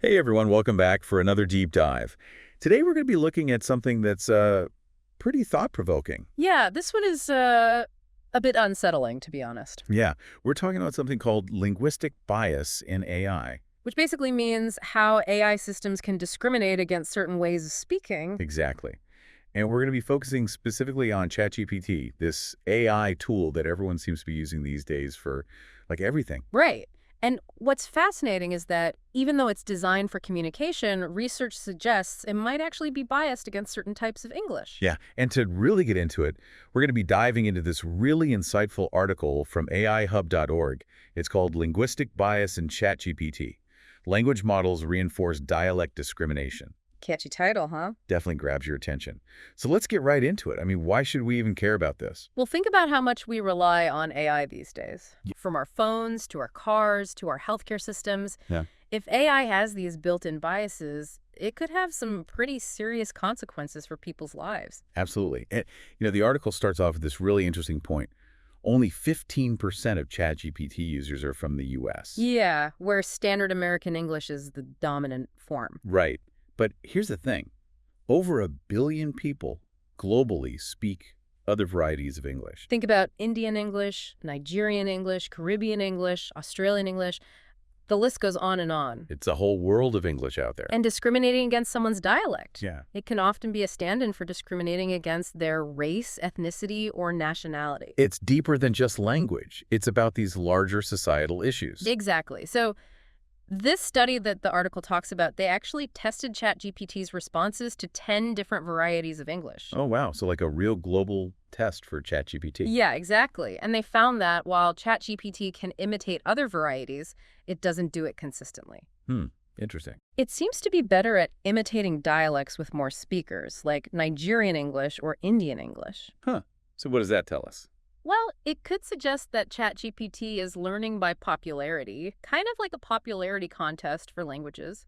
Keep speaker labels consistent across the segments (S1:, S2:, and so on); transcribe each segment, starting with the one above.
S1: Hey everyone, welcome back for another deep dive. Today we're going to be looking at something that's pretty thought-provoking.
S2: Yeah, this one is a bit unsettling, to be honest.
S1: Yeah, we're talking about something called linguistic bias in AI.
S2: Which basically means how AI systems can discriminate against certain ways of speaking.
S1: Exactly. And we're going to be focusing specifically on ChatGPT, this AI tool that everyone seems to be using these days for like everything.
S2: Right. And what's fascinating is that even though it's designed for communication, research suggests it might actually be biased against certain types of English.
S1: Yeah, and to really get into it, we're going to be diving into this really insightful article from AIHub.org. It's called Linguistic Bias in ChatGPT. Language models reinforce dialect discrimination.
S2: Catchy title, huh?
S1: Definitely grabs your attention. So let's get right into it. I mean, why should we even care about this?
S2: Well, think about how much we rely on AI these days. From our phones to our cars to our healthcare systems.
S1: Yeah.
S2: If AI has these built-in biases, it could have some pretty serious consequences for people's lives.
S1: Absolutely. And, the article starts off with this really interesting point. Only 15% of ChatGPT users are from the U.S.
S2: Yeah, where standard American English is the dominant form.
S1: Right. But here's the thing. Over 1 billion people globally speak other varieties of English.
S2: Think about Indian English, Nigerian English, Caribbean English, Australian English. The list goes on and on.
S1: It's a whole world of English out there.
S2: And discriminating against someone's dialect.
S1: Yeah.
S2: It can often be a stand-in for discriminating against their race, ethnicity, or nationality.
S1: It's deeper than just language. It's about these larger societal issues.
S2: Exactly. So this study that the article talks about, they actually tested ChatGPT's responses to 10 different varieties of English.
S1: Oh, wow. So like a real global test for ChatGPT.
S2: Yeah, exactly. And they found that while ChatGPT can imitate other varieties, it doesn't do it consistently.
S1: Interesting.
S2: It seems to be better at imitating dialects with more speakers, like Nigerian English or Indian English.
S1: Huh. So what does that tell us?
S2: Well, it could suggest that ChatGPT is learning by popularity, kind of like a popularity contest for languages.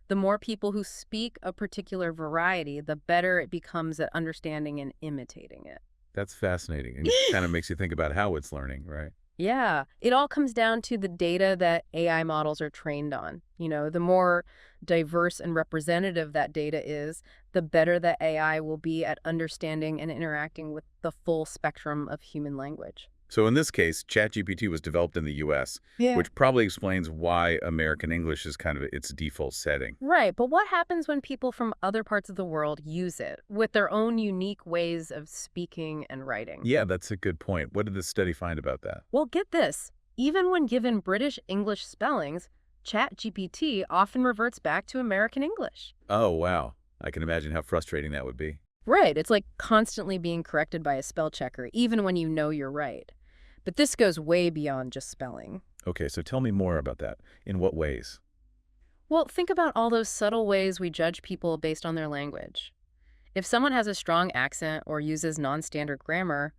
S2: The more people who speak a particular variety, the better it becomes at understanding and imitating it.
S1: That's fascinating. And kind of makes you think about how it's learning, right?
S2: Yeah, it all comes down to the data that AI models are trained on. The more diverse and representative that data is, the better the AI will be at understanding and interacting with the full spectrum of human language.
S1: So in this case, ChatGPT was developed in the U.S.,
S2: Yeah.
S1: which probably explains why American English is kind of its default setting.
S2: Right, but what happens when people from other parts of the world use it with their own unique ways of speaking and writing?
S1: Yeah, that's a good point. What did this study find about that?
S2: Well, get this. Even when given British English spellings, ChatGPT often reverts back to American English.
S1: Oh, wow. I can imagine how frustrating that would be.
S2: Right, it's like constantly being corrected by a spell checker, even when you know you're right. But this goes way beyond just spelling.
S1: Okay, so tell me more about that. In what ways?
S2: Well, think about all those subtle ways we judge people based on their language. If someone has a strong accent or uses non-standard grammar,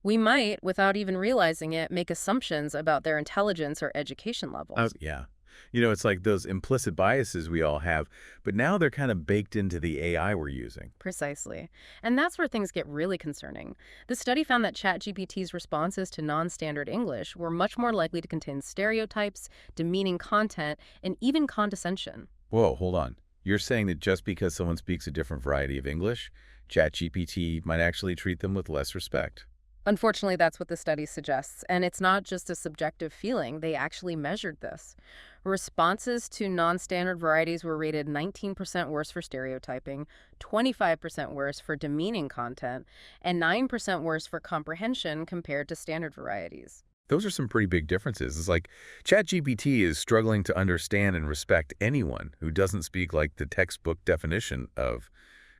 S2: we might, without even realizing it, make assumptions about their intelligence or education levels.
S1: Yeah. It's like those implicit biases we all have, but now they're kind of baked into the AI we're using.
S2: Precisely. And that's where things get really concerning. The study found that ChatGPT's responses to non-standard English were much more likely to contain stereotypes, demeaning content, and even condescension.
S1: Whoa, hold on. You're saying that just because someone speaks a different variety of English, ChatGPT might actually treat them with less respect?
S2: Unfortunately, that's what the study suggests. And it's not just a subjective feeling. They actually measured this. Responses to non-standard varieties were rated 19% worse for stereotyping, 25% worse for demeaning content, and 9% worse for comprehension compared to standard varieties.
S1: Those are some pretty big differences. It's like ChatGPT is struggling to understand and respect anyone who doesn't speak like the textbook definition of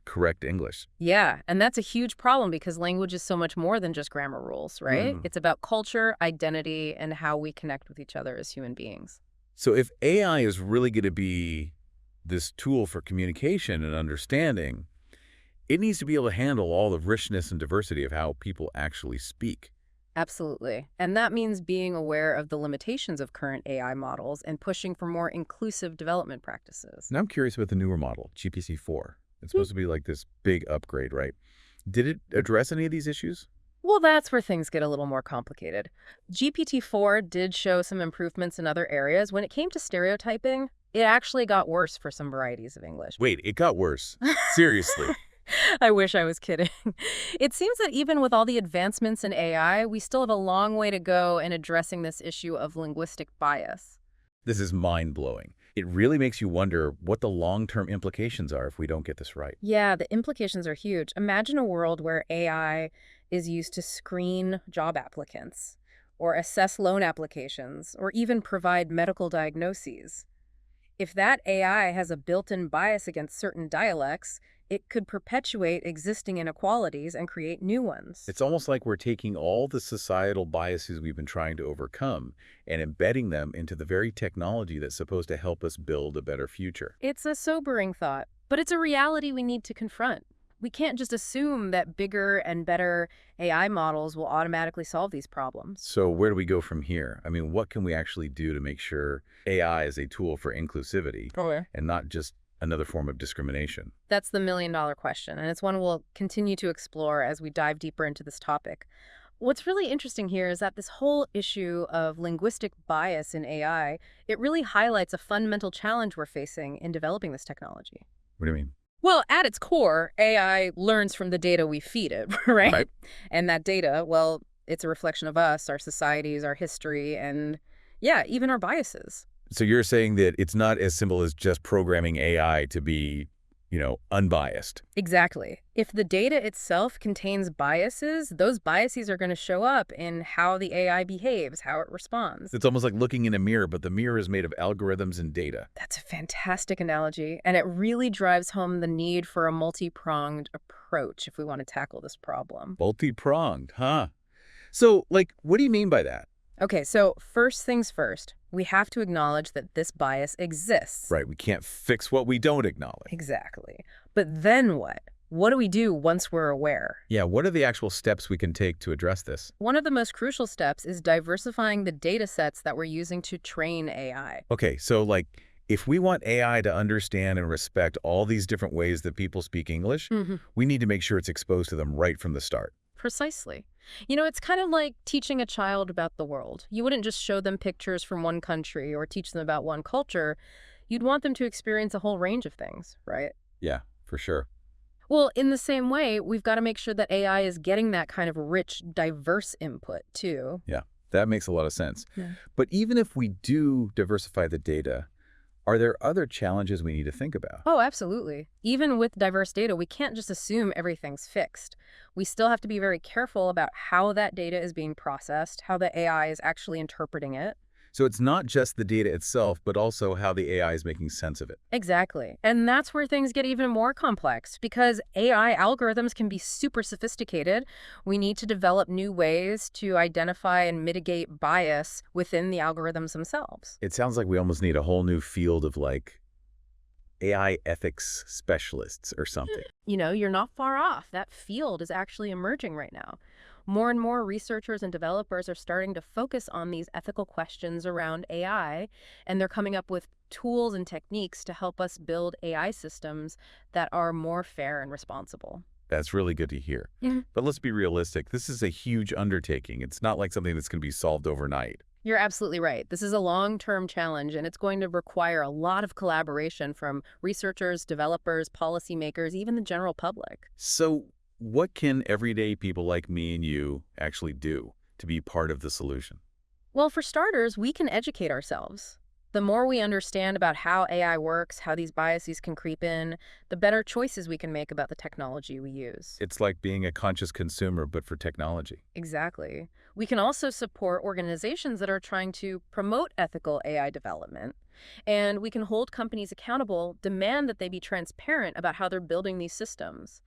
S1: correct English.
S2: Yeah, and that's a huge problem because language is so much more than just grammar rules, right? It's about culture, identity, and how we connect with each other as human beings.
S1: So if AI is really going to be this tool for communication and understanding, it needs to be able to handle all the richness and diversity of how people actually speak.
S2: Absolutely. And that means being aware of the limitations of current AI models and pushing for more inclusive development practices.
S1: Now I'm curious about the newer model, GPT-4. It's supposed to be like this big upgrade, right? Did it address any of these issues?
S2: Well, that's where things get a little more complicated. GPT-4 did show some improvements in other areas. When it came to stereotyping, It actually got worse for some varieties of English.
S1: Wait, it got worse. Seriously.
S2: I wish I was kidding. It seems that even with all the advancements in AI, we still have a long way to go in addressing this issue of linguistic bias.
S1: This is mind-blowing. It really makes you wonder what the long-term implications are if we don't get this right.
S2: Yeah, the implications are huge. Imagine a world where AI is used to screen job applicants, or assess loan applications, or even provide medical diagnoses. If that AI has a built-in bias against certain dialects, it could perpetuate existing inequalities and create new ones.
S1: It's almost like we're taking all the societal biases we've been trying to overcome and embedding them into the very technology that's supposed to help us build a better future.
S2: It's a sobering thought, but it's a reality we need to confront. We can't just assume that bigger and better AI models will automatically solve these problems.
S1: So where do we go from here? I mean, what can we actually do to make sure AI is a tool for inclusivity and not just another form of discrimination?
S2: That's the million-dollar question, and it's one we'll continue to explore as we dive deeper into this topic. What's really interesting here is that this whole issue of linguistic bias in AI, it really highlights a fundamental challenge we're facing in developing this technology.
S1: What do you mean?
S2: Well, at its core, AI learns from the data we feed it, right?
S1: Right.
S2: And that data, well, it's a reflection of us, our societies, our history, and yeah, even our biases.
S1: So you're saying that it's not as simple as just programming AI to be, unbiased.
S2: Exactly. If the data itself contains biases, those biases are going to show up in how the AI behaves, how it responds.
S1: It's almost like looking in a mirror, but the mirror is made of algorithms and data.
S2: That's a fantastic analogy, and it really drives home the need for a multi-pronged approach if we want to tackle this problem.
S1: Multi-pronged, huh? So, what do you mean by that?
S2: Okay, so first things first, we have to acknowledge that this bias exists.
S1: Right, we can't fix what we don't acknowledge.
S2: Exactly. But then what? What do we do once we're aware?
S1: Yeah, what are the actual steps we can take to address this?
S2: One of the most crucial steps is diversifying the data sets that we're using to train AI.
S1: Okay, so if we want AI to understand and respect all these different ways that people speak English, we need to make sure it's exposed to them right from the start.
S2: Precisely. It's kind of like teaching a child about the world. You wouldn't just show them pictures from one country or teach them about one culture. You'd want them to experience a whole range of things, right?
S1: Yeah, for sure.
S2: Well, in the same way, we've got to make sure that AI is getting that kind of rich, diverse input, too.
S1: Yeah, that makes a lot of sense.
S2: Yeah.
S1: But even if we do diversify the data, are there other challenges we need to think about?
S2: Oh, absolutely. Even with diverse data, we can't just assume everything's fixed. We still have to be very careful about how that data is being processed, how the AI is actually interpreting it.
S1: So it's not just the data itself, but also how the AI is making sense of it.
S2: Exactly. And that's where things get even more complex because AI algorithms can be super sophisticated. We need to develop new ways to identify and mitigate bias within the algorithms themselves.
S1: It sounds like we almost need a whole new field of AI ethics specialists or something.
S2: You're not far off. That field is actually emerging right now. More and more researchers and developers are starting to focus on these ethical questions around AI, and they're coming up with tools and techniques to help us build AI systems that are more fair and responsible.
S1: That's really good to hear. But let's be realistic. This is a huge undertaking. It's not like something that's going to be solved overnight.
S2: You're absolutely right. This is a long-term challenge, and it's going to require a lot of collaboration from researchers, developers, policymakers, even the general public.
S1: So what can everyday people like me and you actually do to be part of the solution?
S2: Well, for starters, we can educate ourselves. The more we understand about how AI works, how these biases can creep in, the better choices we can make about the technology we use.
S1: It's like being a conscious consumer, but for technology.
S2: Exactly. We can also support organizations that are trying to promote ethical AI development. And we can hold companies accountable, demand that they be transparent about how they're building these systems.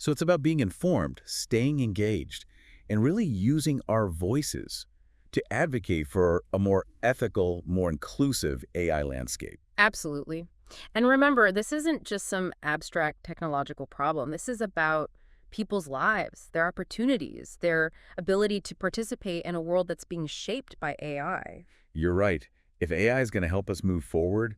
S1: So it's about being informed, staying engaged, and really using our voices to advocate for a more ethical, more inclusive AI landscape.
S2: Absolutely. And remember, this isn't just some abstract technological problem. This is about people's lives, their opportunities, their ability to participate in a world that's being shaped by AI.
S1: You're right. If AI is going to help us move forward,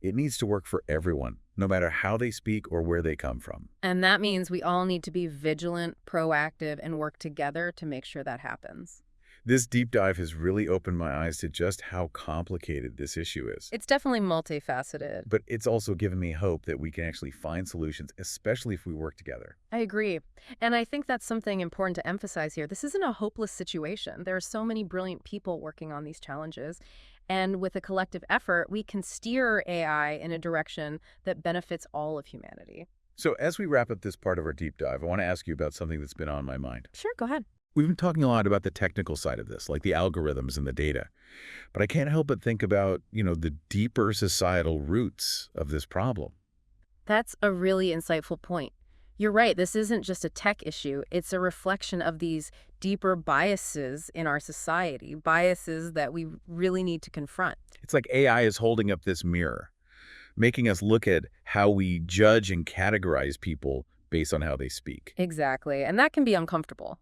S1: it needs to work for everyone, no matter how they speak or where they come from.
S2: And that means we all need to be vigilant, proactive, and work together to make sure that happens.
S1: This deep dive has really opened my eyes to just how complicated this issue is.
S2: It's definitely multifaceted.
S1: But it's also given me hope that we can actually find solutions, especially if we work together.
S2: I agree. And I think that's something important to emphasize here. This isn't a hopeless situation. There are so many brilliant people working on these challenges. And with a collective effort, we can steer AI in a direction that benefits all of humanity.
S1: So as we wrap up this part of our deep dive, I want to ask you about something that's been on my mind.
S2: Sure, go ahead.
S1: We've been talking a lot about the technical side of this, like the algorithms and the data. But I can't help but think about, the deeper societal roots of this problem.
S2: That's a really insightful point. You're right, this isn't just a tech issue. It's a reflection of these deeper biases in our society, biases that we really need to confront.
S1: It's like AI is holding up this mirror, making us look at how we judge and categorize people based on how they speak.
S2: Exactly, and that can be uncomfortable.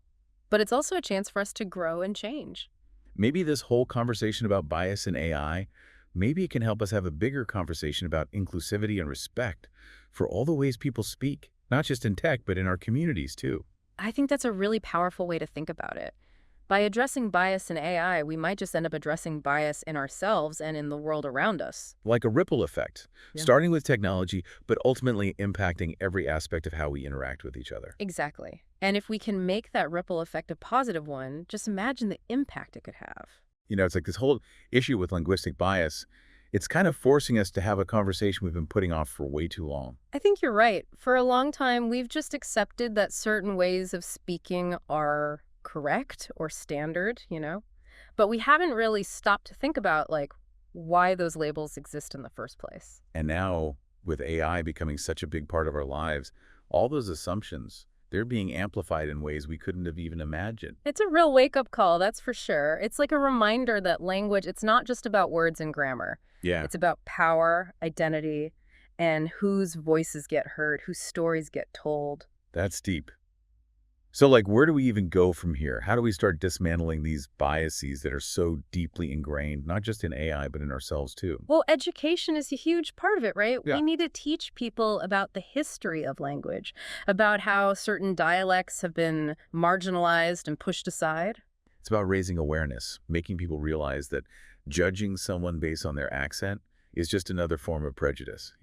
S2: But it's also a chance for us to grow and change.
S1: Maybe this whole conversation about bias in AI, maybe it can help us have a bigger conversation about inclusivity and respect for all the ways people speak, not just in tech, but in our communities too.
S2: I think that's a really powerful way to think about it. By addressing bias in AI, we might just end up addressing bias in ourselves and in the world around us.
S1: Like a ripple effect,
S2: Yeah.
S1: starting with technology, but ultimately impacting every aspect of how we interact with each other.
S2: Exactly. And if we can make that ripple effect a positive one, just imagine the impact it could have.
S1: It's like this whole issue with linguistic bias, it's kind of forcing us to have a conversation we've been putting off for way too long.
S2: I think you're right. For a long time, we've just accepted that certain ways of speaking are correct or standard. But we haven't really stopped to think about, why those labels exist in the first place.
S1: And now, with AI becoming such a big part of our lives, all those assumptions, they're being amplified in ways we couldn't have even imagined.
S2: It's a real wake-up call, that's for sure. It's like a reminder that language, it's not just about words and grammar.
S1: Yeah.
S2: It's about power, identity, and whose voices get heard, whose stories get told.
S1: That's deep. So, where do we even go from here? How do we start dismantling these biases that are so deeply ingrained, not just in AI, but in ourselves too?
S2: Well, education is a huge part of it, right?
S1: Yeah.
S2: We need to teach people about the history of language, about how certain dialects have been marginalized and pushed aside.
S1: It's about raising awareness, making people realize that judging someone based on their accent is just another form of prejudice.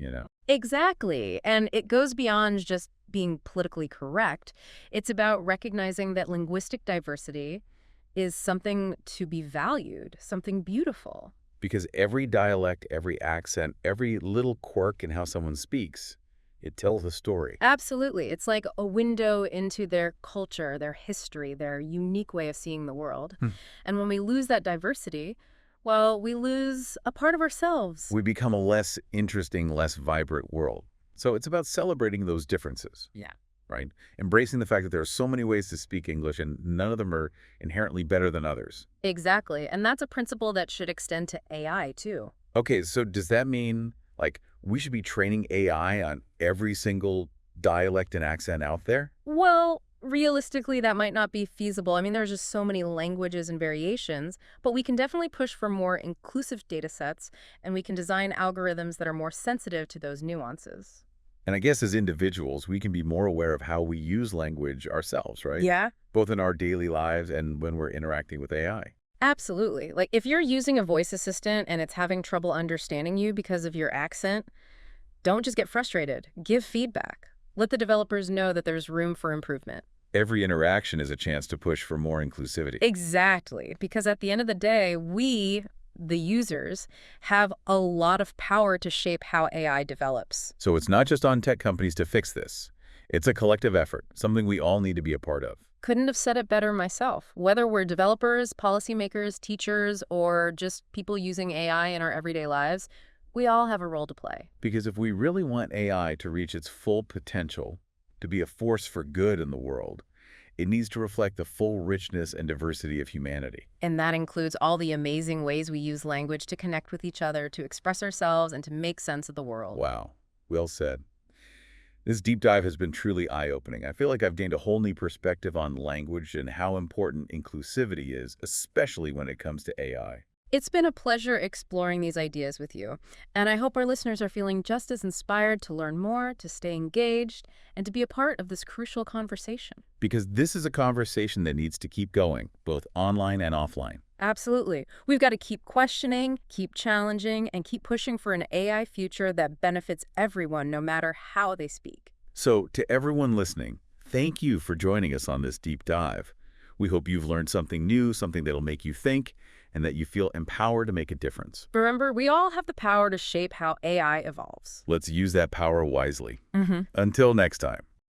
S2: Exactly. And it goes beyond just being politically correct. It's about recognizing that linguistic diversity is something to be valued, something beautiful.
S1: Because every dialect, every accent, every little quirk in how someone speaks, it tells a story.
S2: Absolutely. It's like a window into their culture, their history, their unique way of seeing the world. And when we lose that diversity, well, we lose a part of ourselves.
S1: We become a less interesting, less vibrant world. So it's about celebrating those differences.
S2: Yeah.
S1: Right? Embracing the fact that there are so many ways to speak English and none of them are inherently better than others.
S2: Exactly. And that's a principle that should extend to AI too.
S1: Okay, so does that mean, we should be training AI on every single dialect and accent out there?
S2: Well, realistically, that might not be feasible. I mean, there's just so many languages and variations, but we can definitely push for more inclusive data sets, and we can design algorithms that are more sensitive to those nuances.
S1: And I guess as individuals, we can be more aware of how we use language ourselves, right?
S2: Yeah,
S1: Both in our daily lives and when we're interacting with AI.
S2: absolutely. Like if you're using a voice assistant and it's having trouble understanding you because of your accent, don't just get frustrated. Give feedback. Let the developers know that there's room for improvement.
S1: Every interaction is a chance to push for more inclusivity.
S2: Exactly. Because at the end of the day, we, the users, have a lot of power to shape how AI develops.
S1: So it's not just on tech companies to fix this. It's a collective effort, something we all need to be a part of.
S2: Couldn't have said it better myself. Whether we're developers, policymakers, teachers, or just people using AI in our everyday lives, we all have a role to play.
S1: Because if we really want AI to reach its full potential, to be a force for good in the world, it needs to reflect the full richness and diversity of humanity.
S2: And that includes all the amazing ways we use language to connect with each other, to express ourselves, and to make sense of the world.
S1: Wow. Well said. This deep dive has been truly eye-opening. I feel like I've gained a whole new perspective on language and how important inclusivity is, especially when it comes to AI.
S2: It's been a pleasure exploring these ideas with you, and I hope our listeners are feeling just as inspired to learn more, to stay engaged, and to be a part of this crucial conversation.
S1: Because this is a conversation that needs to keep going, both online and offline.
S2: Absolutely. We've got to keep questioning, keep challenging, and keep pushing for an AI future that benefits everyone, no matter how they speak.
S1: So, to everyone listening, thank you for joining us on this deep dive. We hope you've learned something new, something that'll make you think, and that you feel empowered to make a difference.
S2: Remember, we all have the power to shape how AI evolves.
S1: Let's use that power wisely.
S2: Mm-hmm.
S1: Until next time.